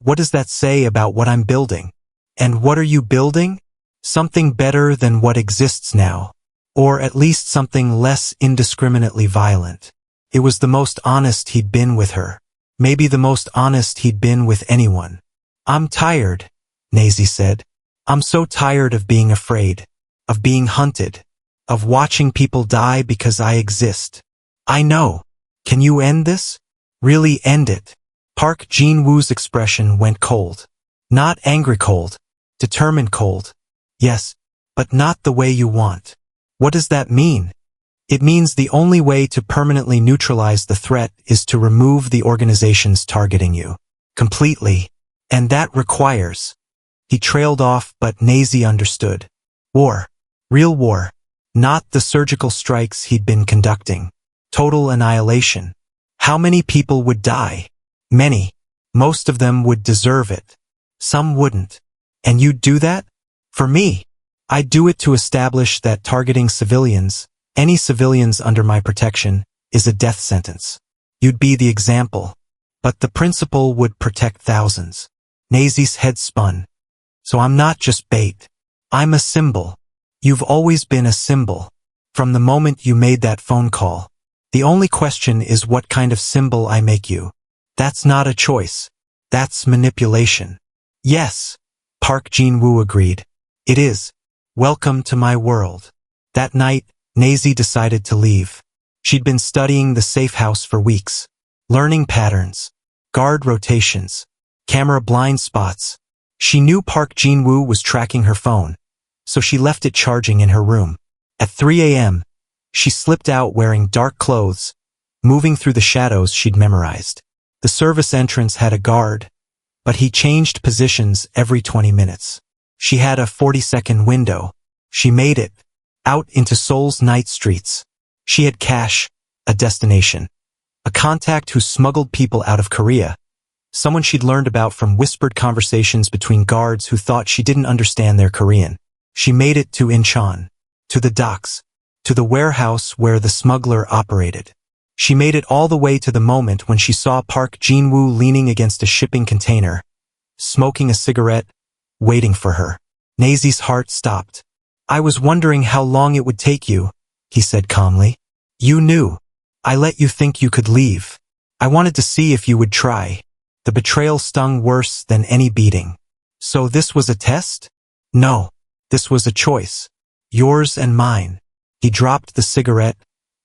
what does that say about what I'm building? And what are you building? Something better than what exists now. Or at least something less indiscriminately violent. It was the most honest he'd been with her. Maybe the most honest he'd been with anyone. I'm tired, Nazy said. I'm so tired of being afraid, of being hunted, of watching people die because I exist. I know. Can you end this? Really end it? Park Jin-woo's expression went cold. Not angry cold, determined cold. Yes, but not the way you want. What does that mean? It means the only way to permanently neutralize the threat is to remove the organizations targeting you. Completely. And that requires. He trailed off, but Nazy understood. War. Real war. Not the surgical strikes he'd been conducting. Total annihilation. How many people would die? Many. Most of them would deserve it. Some wouldn't. And you'd do that? For me. I'd do it to establish that targeting civilians, any civilians under my protection, is a death sentence. You'd be the example. But the principle would protect thousands. Nazy's head spun. So I'm not just bait. I'm a symbol. You've always been a symbol. From the moment you made that phone call. The only question is what kind of symbol I make you. That's not a choice. That's manipulation. Yes, Park Jin-woo agreed. It is. Welcome to my world. That night, Nazy decided to leave. She'd been studying the safe house for weeks. Learning patterns. Guard rotations. Camera blind spots. She knew Park Jin-woo was tracking her phone, so she left it charging in her room. At 3 a.m., she slipped out wearing dark clothes, moving through the shadows she'd memorized. The service entrance had a guard, but he changed positions every 20 minutes. She had a 40-second window. She made it, out into Seoul's night streets. She had cash, a destination, a contact who smuggled people out of Korea, someone she'd learned about from whispered conversations between guards who thought she didn't understand their Korean. She made it to Incheon, to the docks, to the warehouse where the smuggler operated. She made it all the way to the moment when she saw Park Jin-woo leaning against a shipping container, smoking a cigarette, waiting for her. Nazy's heart stopped. I was wondering how long it would take you, he said calmly. You knew. I let you think you could leave. I wanted to see if you would try. The betrayal stung worse than any beating. So this was a test? No. This was a choice. Yours and mine. He dropped the cigarette,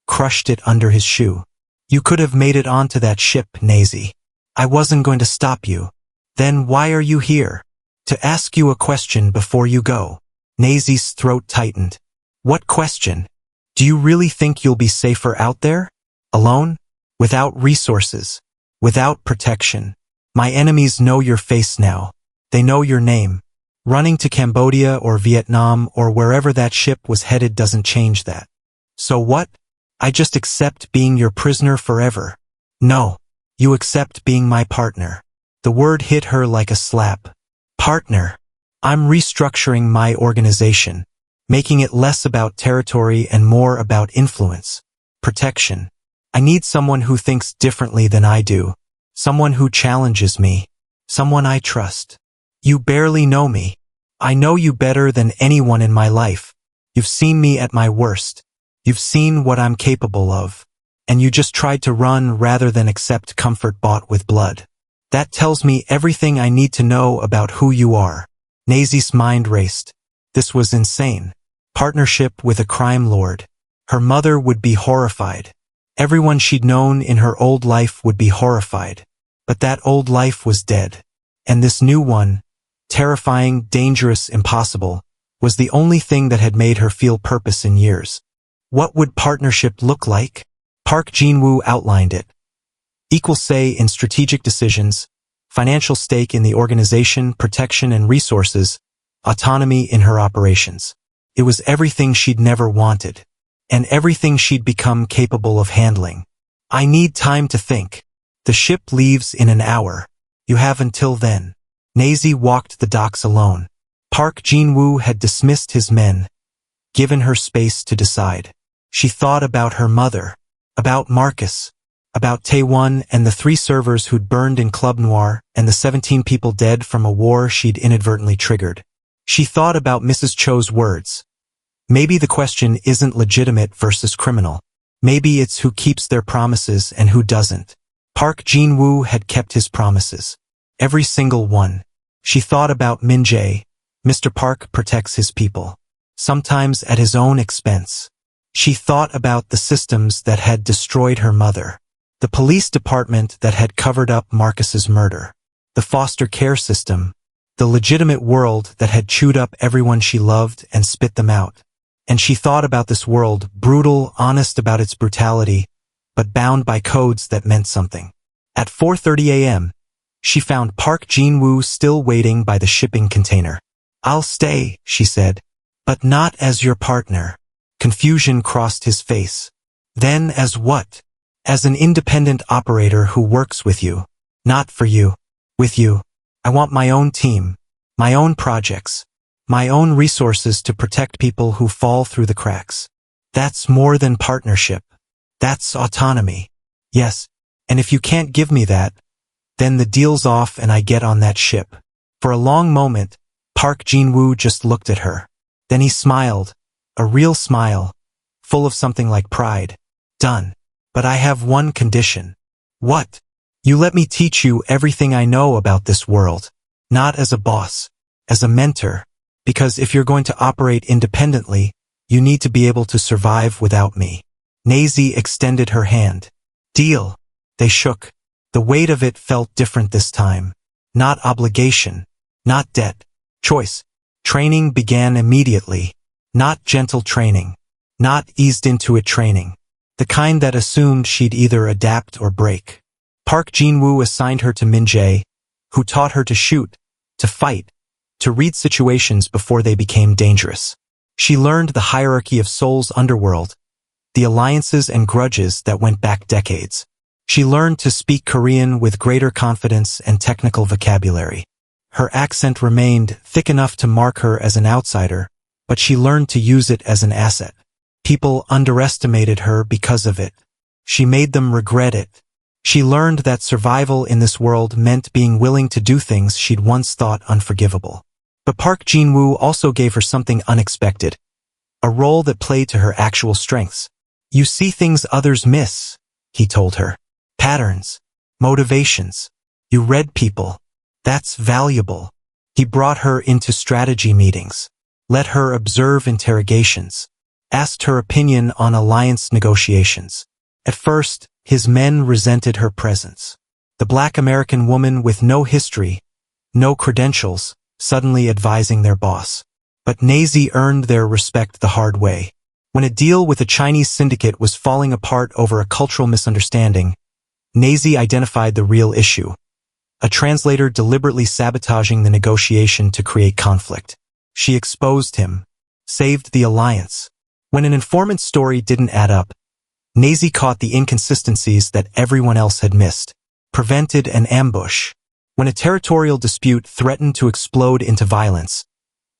crushed it under his shoe. You could have made it onto that ship, Nazy. I wasn't going to stop you. Then why are you here? To ask you a question before you go. Nazy's throat tightened. What question? Do you really think you'll be safer out there? Alone? Without resources? Without protection? My enemies know your face now. They know your name. Running to Cambodia or Vietnam or wherever that ship was headed doesn't change that. So what? I just accept being your prisoner forever. No. You accept being my partner. The word hit her like a slap. Partner. I'm restructuring my organization, making it less about territory and more about influence. Protection. I need someone who thinks differently than I do. Someone who challenges me. Someone I trust. You barely know me. I know you better than anyone in my life. You've seen me at my worst. You've seen what I'm capable of. And you just tried to run rather than accept comfort bought with blood. That tells me everything I need to know about who you are. Nazy's mind raced. This was insane. Partnership with a crime lord. Her mother would be horrified. Everyone she'd known in her old life would be horrified. But that old life was dead. And this new one, terrifying, dangerous, impossible, was the only thing that had made her feel purpose in years. What would partnership look like? Park Jin-woo outlined it. Equal say in strategic decisions, financial stake in the organization, protection and resources, autonomy in her operations. It was everything she'd never wanted, and everything she'd become capable of handling. I need time to think. The ship leaves in an hour. You have until then. Nazy walked the docks alone. Park Jin-woo had dismissed his men, given her space to decide. She thought about her mother, about Marcus, about Taewon and the 3 servers who'd burned in Club Noir and the 17 people dead from a war she'd inadvertently triggered. She thought about Mrs. Cho's words. Maybe the question isn't legitimate versus criminal. Maybe it's who keeps their promises and who doesn't. Park Jin-woo had kept his promises. Every single one. She thought about Min-jae. Mr. Park protects his people. Sometimes at his own expense. She thought about the systems that had destroyed her mother. The police department that had covered up Marcus's murder. The foster care system. The legitimate world that had chewed up everyone she loved and spit them out. And she thought about this world, brutal, honest about its brutality, but bound by codes that meant something. At 4:30 a.m., she found Park Jin-woo still waiting by the shipping container. "I'll stay," she said, "but not as your partner." Confusion crossed his face. "Then as what?" "As an independent operator who works with you. Not for you. With you. I want my own team, my own projects, my own resources to protect people who fall through the cracks. That's more than partnership. That's autonomy. Yes, and if you can't give me that, then the deal's off and I get on that ship." For a long moment, Park Jin-woo just looked at her. Then he smiled, a real smile, full of something like pride. "Done. But I have one condition." "What?" "You let me teach you everything I know about this world. Not as a boss, as a mentor. Because if you're going to operate independently, you need to be able to survive without me." Nazy extended her hand. "Deal." They shook. The weight of it felt different this time. Not obligation. Not debt. Choice. Training began immediately. Not gentle training. Not eased into it training. The kind that assumed she'd either adapt or break. Park Jin-woo assigned her to Min-jae, who taught her to shoot, to fight, to read situations before they became dangerous. She learned the hierarchy of Seoul's underworld, the alliances and grudges that went back decades. She learned to speak Korean with greater confidence and technical vocabulary. Her accent remained thick enough to mark her as an outsider, but she learned to use it as an asset. People underestimated her because of it. She made them regret it. She learned that survival in this world meant being willing to do things she'd once thought unforgivable. But Park Jin-woo also gave her something unexpected, a role that played to her actual strengths. "You see things others miss," he told her. "Patterns, motivations. You read people. That's valuable." He brought her into strategy meetings, let her observe interrogations, asked her opinion on alliance negotiations. At first, his men resented her presence. The black American woman with no history, no credentials, suddenly advising their boss. But Nazy earned their respect the hard way. When a deal with a Chinese syndicate was falling apart over a cultural misunderstanding, Nazy identified the real issue. A translator deliberately sabotaging the negotiation to create conflict. She exposed him, saved the alliance. When an informant's story didn't add up, Nazy caught the inconsistencies that everyone else had missed, prevented an ambush. When a territorial dispute threatened to explode into violence,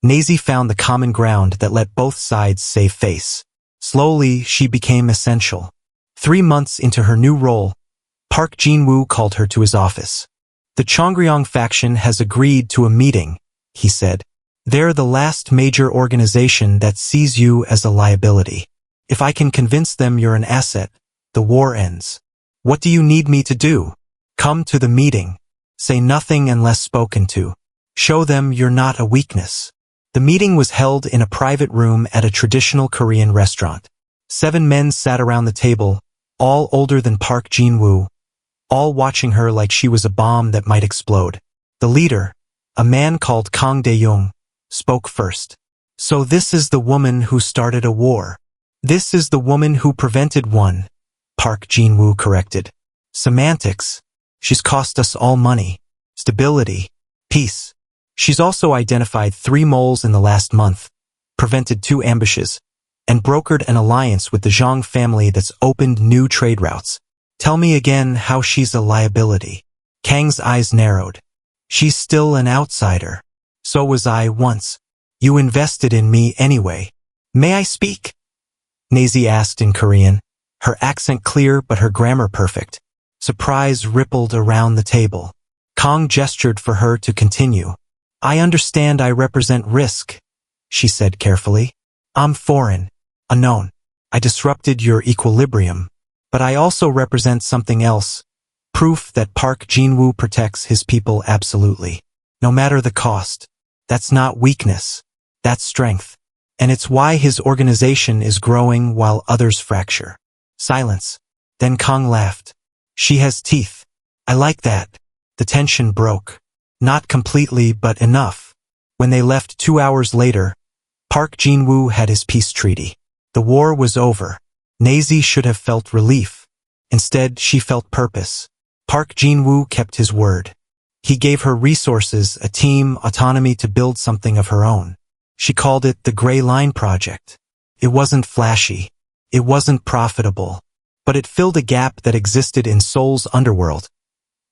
Nazy found the common ground that let both sides save face. Slowly, she became essential. 3 months into her new role, Park Jin-woo called her to his office. "The Chongryong faction has agreed to a meeting," he said. "They're the last major organization that sees you as a liability. If I can convince them you're an asset, the war ends. What do you need me to do? Come to the meeting. Say nothing unless spoken to. Show them you're not a weakness. The meeting was held in a private room at a traditional Korean restaurant. 7 men sat around the table, all older than Park Jin-woo, all watching her like she was a bomb that might explode. The leader, a man called Kang Dae-young, spoke first. So this is the woman who started a war. This is the woman who prevented one, Park Jin-woo corrected. Semantics. She's cost us all money, stability, peace. She's also identified 3 moles in the last month, prevented 2 ambushes, and brokered an alliance with the Zhang family that's opened new trade routes. Tell me again how she's a liability. Kang's eyes narrowed. She's still an outsider. So was I once. You invested in me anyway. May I speak? Nazy asked in Korean, her accent clear but her grammar perfect. Surprise rippled around the table. Kang gestured for her to continue. I understand I represent risk, she said carefully. I'm foreign, unknown. I disrupted your equilibrium. But I also represent something else. Proof that Park Jin-woo protects his people absolutely. No matter the cost. That's not weakness. That's strength. And it's why his organization is growing while others fracture. Silence. Then Kang laughed. She has teeth. I like that. The tension broke. Not completely, but enough. When they left 2 hours later, Park Jin-woo had his peace treaty. The war was over. Nazy should have felt relief. Instead, she felt purpose. Park Jin-woo kept his word. He gave her resources, a team, autonomy to build something of her own. She called it the Gray Line Project. It wasn't flashy. It wasn't profitable. But it filled a gap that existed in Seoul's underworld.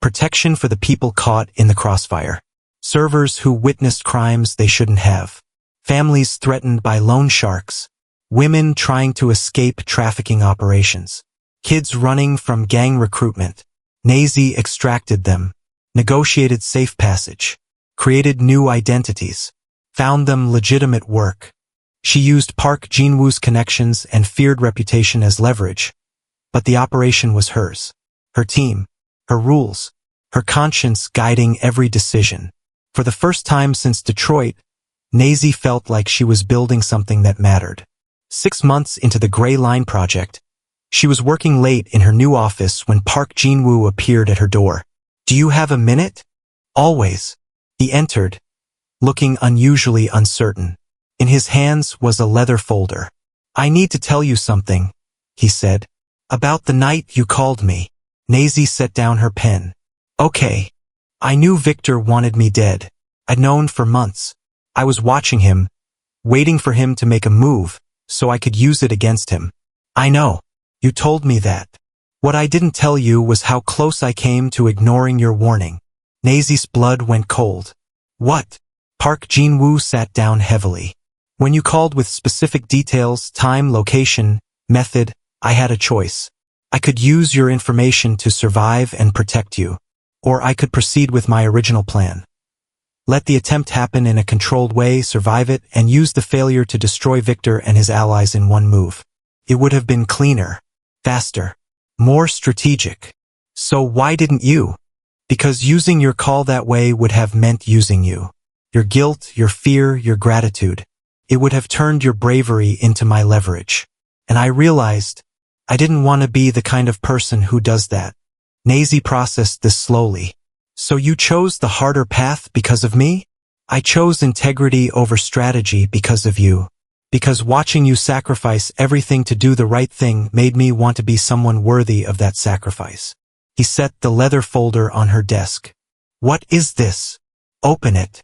Protection for the people caught in the crossfire. Servers who witnessed crimes they shouldn't have. Families threatened by loan sharks. Women trying to escape trafficking operations. Kids running from gang recruitment. Nazy extracted them. Negotiated safe passage. Created new identities. Found them legitimate work. She used Park Jin-woo's connections and feared reputation as leverage. But the operation was hers. Her team. Her rules. Her conscience guiding every decision. For the first time since Detroit, Nazy felt like she was building something that mattered. 6 months into the Gray Line Project, she was working late in her new office when Park Jin-woo appeared at her door. Do you have a minute? Always. He entered, looking unusually uncertain. In his hands was a leather folder. I need to tell you something, he said. About the night you called me. Nazy set down her pen. Okay. I knew Victor wanted me dead. I'd known for months. I was watching him, waiting for him to make a move, so I could use it against him. I know. You told me that. What I didn't tell you was how close I came to ignoring your warning. Nazy's blood went cold. What? Park Jin-woo sat down heavily. When you called with specific details, time, location, method, I had a choice. I could use your information to survive and protect you. Or I could proceed with my original plan. Let the attempt happen in a controlled way, survive it, and use the failure to destroy Victor and his allies in one move. It would have been cleaner, faster, more strategic. So why didn't you? Because using your call that way would have meant using you. Your guilt, your fear, your gratitude. It would have turned your bravery into my leverage. And I realized I didn't want to be the kind of person who does that. Nazy processed this slowly. So you chose the harder path because of me? I chose integrity over strategy because of you. Because watching you sacrifice everything to do the right thing made me want to be someone worthy of that sacrifice. He set the leather folder on her desk. What is this? Open it.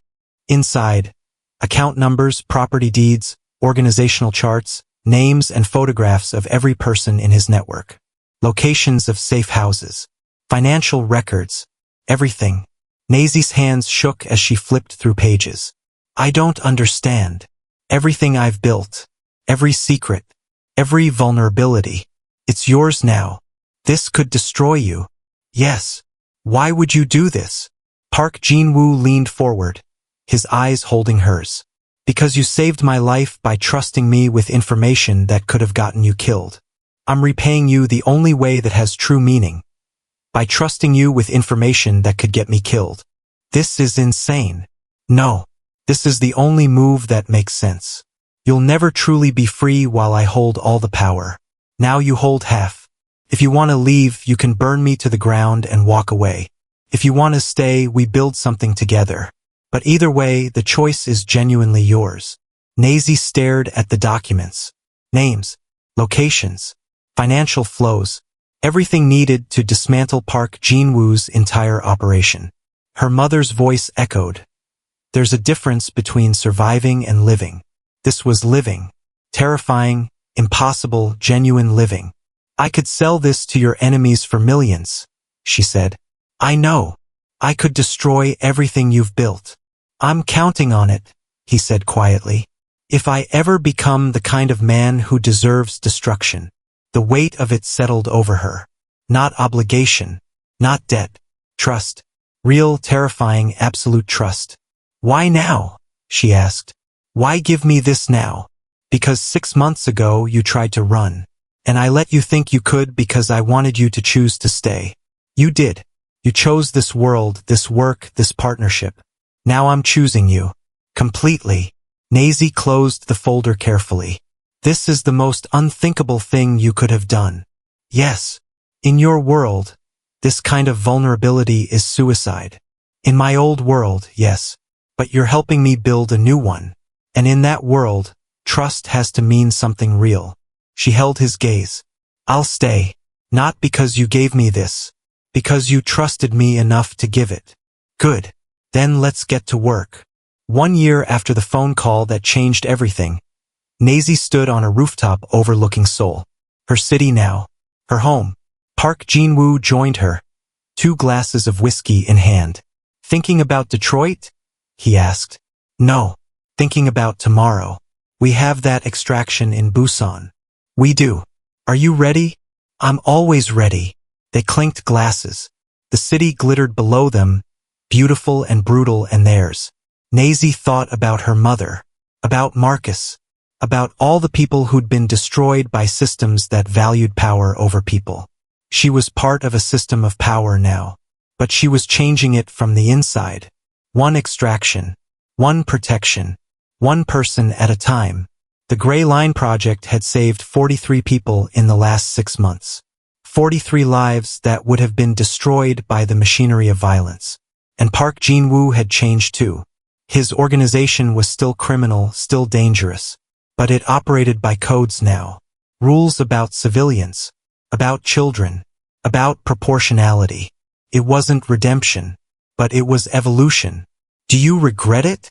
Inside, account numbers, property deeds, organizational charts, names and photographs of every person in his network. Locations of safe houses. Financial records. Everything. Nazy's hands shook as she flipped through pages. I don't understand. Everything I've built. Every secret. Every vulnerability. It's yours now. This could destroy you. Yes. Why would you do this? Park Jin-woo leaned forward, his eyes holding hers. Because you saved my life by trusting me with information that could have gotten you killed. I'm repaying you the only way that has true meaning. By trusting you with information that could get me killed. This is insane. No. This is the only move that makes sense. You'll never truly be free while I hold all the power. Now you hold half. If you want to leave, you can burn me to the ground and walk away. If you want to stay, we build something together. But either way, the choice is genuinely yours. Nazy stared at the documents. Names, locations, financial flows, everything needed to dismantle Park Jin-woo's entire operation. Her mother's voice echoed. There's a difference between surviving and living. This was living. Terrifying, impossible, genuine living. I could sell this to your enemies for millions, she said. I know. I could destroy everything you've built. I'm counting on it, he said quietly. If I ever become the kind of man who deserves destruction. The weight of it settled over her. Not obligation, not debt, trust. Real, terrifying, absolute trust. Why now? She asked. Why give me this now? Because 6 months ago you tried to run. And I let you think you could because I wanted you to choose to stay. You did. You chose this world, this work, this partnership. Now I'm choosing you. Completely. Nazy closed the folder carefully. This is the most unthinkable thing you could have done. Yes. In your world, this kind of vulnerability is suicide. In my old world, yes. But you're helping me build a new one. And in that world, trust has to mean something real. She held his gaze. I'll stay. Not because you gave me this. Because you trusted me enough to give it. Good. Then let's get to work. 1 year after the phone call that changed everything, Nazy stood on a rooftop overlooking Seoul. Her city now. Her home. Park Jin-woo joined her. 2 glasses of whiskey in hand. Thinking about Detroit? He asked. No. Thinking about tomorrow. We have that extraction in Busan. We do. Are you ready? I'm always ready. They clinked glasses. The city glittered below them, beautiful and brutal and theirs. Nazy thought about her mother, about Marcus, about all the people who'd been destroyed by systems that valued power over people. She was part of a system of power now, but she was changing it from the inside. One extraction, one protection, one person at a time. The Gray Line Project had saved 43 people in the last 6 months. 43 lives that would have been destroyed by the machinery of violence. And Park Jin-woo had changed too. His organization was still criminal, still dangerous. But it operated by codes now. Rules about civilians, about children, about proportionality. It wasn't redemption, but it was evolution. Do you regret it?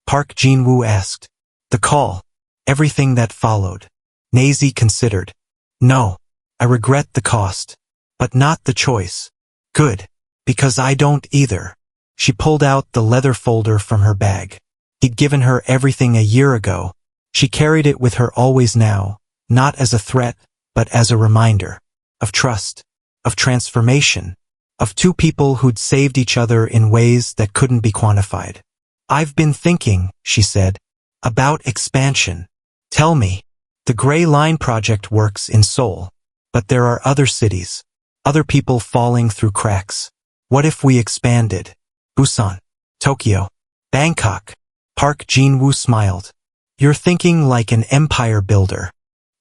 Park Jin-woo asked. The call. Everything that followed. Nazy considered. No. I regret the cost. But not the choice. Good. Because I don't either. She pulled out the leather folder from her bag. He'd given her everything a year ago. She carried it with her always now, not as a threat, but as a reminder. Of trust. Of transformation. Of 2 people who'd saved each other in ways that couldn't be quantified. I've been thinking, she said, about expansion. Tell me. The Gray Line Project works in Seoul. But there are other cities. Other people falling through cracks. What if we expanded? Busan. Tokyo. Bangkok. Park Jin-woo smiled. You're thinking like an empire builder.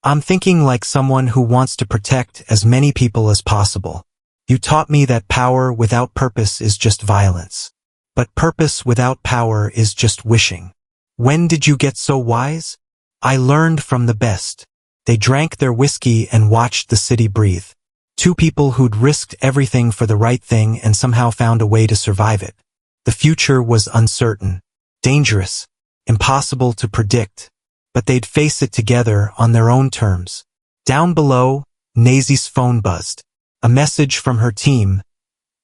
I'm thinking like someone who wants to protect as many people as possible. You taught me that power without purpose is just violence. But purpose without power is just wishing. When did you get so wise? I learned from the best. They drank their whiskey and watched the city breathe. 2 people who'd risked everything for the right thing and somehow found a way to survive it. The future was uncertain, dangerous, impossible to predict, but they'd face it together on their own terms. Down below, Nazy's phone buzzed. A message from her team.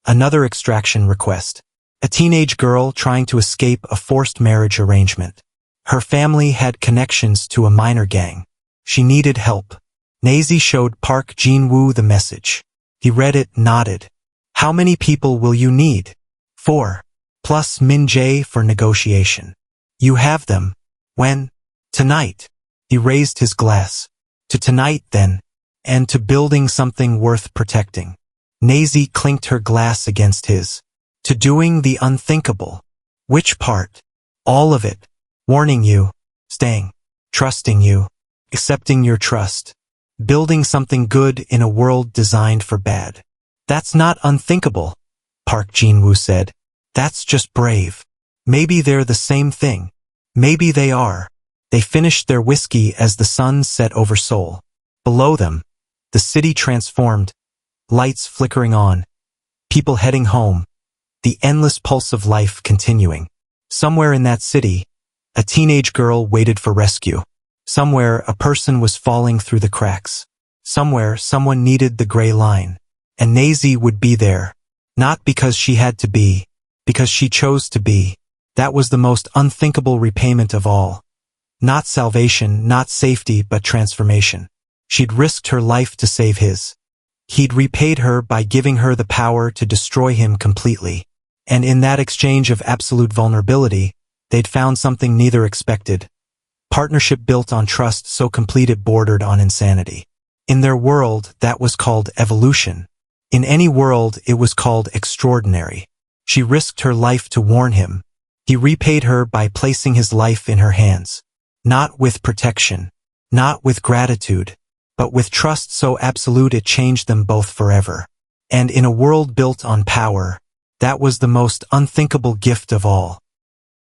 Another extraction request. A teenage girl trying to escape a forced marriage arrangement. Her family had connections to a minor gang. She needed help. Nazy showed Park Jin-woo the message. He read it, nodded. How many people will you need? 4. Plus Min-jae for negotiation. You have them. When? Tonight. He raised his glass. To tonight, then. And to building something worth protecting. Nazy clinked her glass against his. To doing the unthinkable. Which part? All of it. Warning you, staying, trusting you, accepting your trust, building something good in a world designed for bad. That's not unthinkable, Park Jin-woo said. That's just brave. Maybe they're the same thing. Maybe they are. They finished their whiskey as the sun set over Seoul. Below them, the city transformed, lights flickering on, people heading home, the endless pulse of life continuing. Somewhere in that city, a teenage girl waited for rescue. Somewhere, a person was falling through the cracks. Somewhere, someone needed the gray line. And Nazy would be there. Not because she had to be, because she chose to be. That was the most unthinkable repayment of all. Not salvation, not safety, but transformation. She'd risked her life to save his. He'd repaid her by giving her the power to destroy him completely. And in that exchange of absolute vulnerability, they'd found something neither expected. Partnership built on trust so complete it bordered on insanity. In their world, that was called evolution. In any world, it was called extraordinary. She risked her life to warn him. He repaid her by placing his life in her hands. Not with protection, not with gratitude, but with trust so absolute it changed them both forever. And in a world built on power, that was the most unthinkable gift of all.